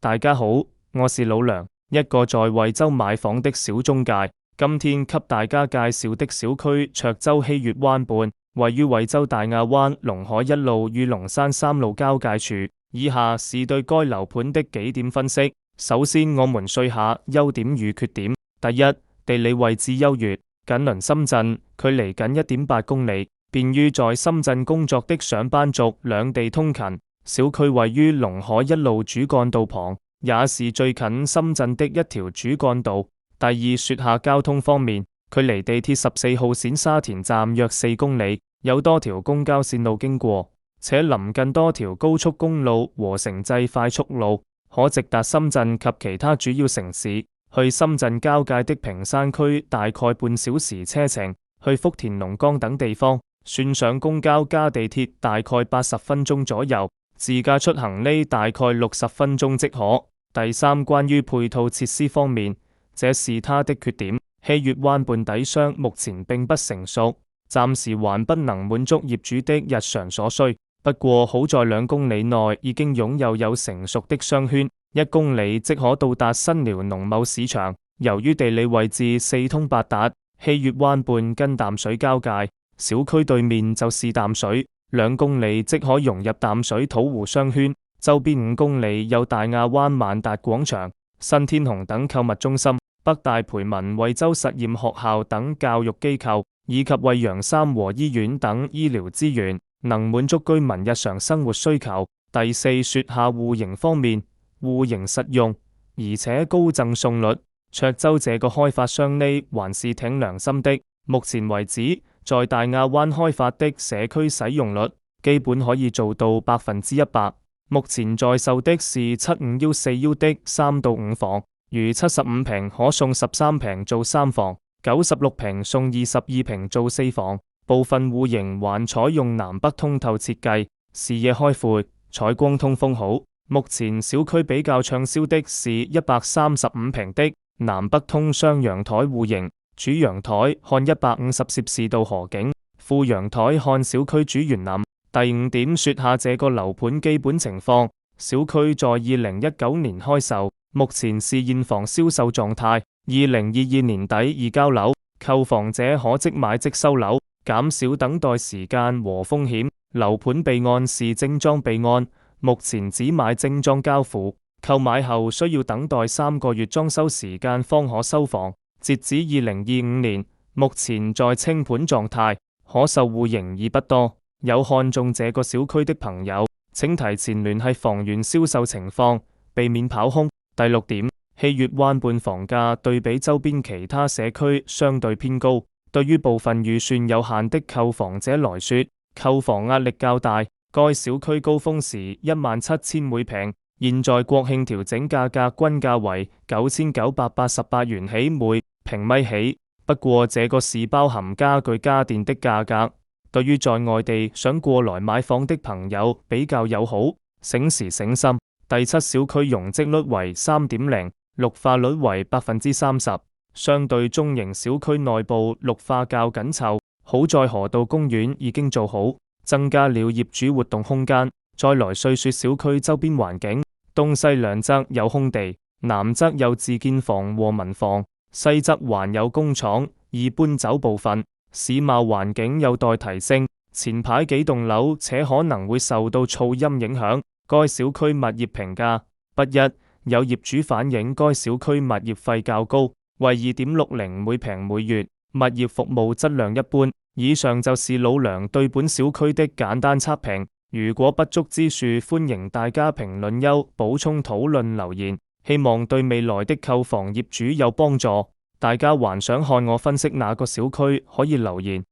大家好，我是老梁，一個在惠州買房的小中介。今天給大家介紹的小區涿州希月灣畔，位於惠州大亞灣龍海一路與龍山三路交界處。以下是對該樓盤的幾點分析。首先，我們說下優點與缺點。第一，地理位置優越，緊鄰深圳，距離僅1.8公里，便於在深圳工作的上班族兩地通勤。小區位於龍海一路主幹道旁，也是最近深圳的一條主幹道。第二，說下交通方面，距離地鐵14號線沙田站約4公里，有多條公交線路經過，且臨近多條高速公路和城際快速路，可直達深圳及其他主要城市。去深圳交界的坪山區大概半小時車程，去福田龍崗等地方，算上公交加地鐵大概80分鐘左右，自駕出行呢大概60分鐘即可。第三，關於配套設施方面，這是它的缺點。希月灣畔底商目前並不成熟，暫時還不能滿足業主的日常所需。不過好在2公里內已經擁有成熟的商圈，1公里即可到達新寮農貿市場。由於地理位置四通八達，希月灣畔跟淡水交界，小區對面就是淡水，2公里即可融入淡水土湖商圈。周邊5公里有大亞灣萬達廣場、新天虹等購物中心、北大培文惠州實驗學校等教育機構，以及惠陽三和醫院等醫療資源，能滿足居民日常生活需求。第四，說下戶型方面，戶型實用，而且高贈送率。涿州這個開發商呢，還是挺良心的。目前為止，在大亞灣開發的社區使用率，基本可以做到100%。目前在售的是75114的3到5房，如75平可送13平做3房，96平送22平做4房。部分戶型還採用南北通透設計，視野開闊，採光通風好。目前小區比較暢銷的是135平的南北通雙陽台戶型，主陽台看150攝氏度河景，副陽台看小區主園林。第5點，說下這個樓盤基本情況。小區在2019年開售，目前是現房銷售狀態。2022年底已交樓，購房者可即買即收樓，減少等待時間和風險。樓盤備案是精裝備案，目前只買精裝交付，購買後需要等待3個月裝修時間方可收房。截止2025年，目前在清盤狀態，可售戶型已不多。有看中這個小區的朋友，請提前聯繫房源銷售情況，避免跑空。第6點，希月灣畔房價對比周邊其他社區相對偏高，對於部分預算有限的購房者來說，購房壓力較大。該小區高峰時17000每平，現在國慶調整價格均價為9988元起每平米起。不過這個是包含家具家電的價格。對於在外地想過來買房的朋友比較友好，省時省心。第7，小區容積率為3.0%，綠化率為30%，相對中型小區內部綠化較緊湊。好在河道公園已經做好，增加了業主活動空間。再來說說小區周邊環境，東西兩側有空地，南側有自建房和民房，西側還有工廠已搬走部分。市貌環境有待提升，前排幾棟樓且可能會受到噪音影響。該小區物業評價不一，有業主反映該小區物業費較高，為2.60每平每月，物業服務質量一般。以上就是老梁對本小區的簡單測評，如果不足之處，歡迎大家評論區補充討論留言，希望對未來的購房業主有幫助。大家還想看我分析哪個小區，可以留言。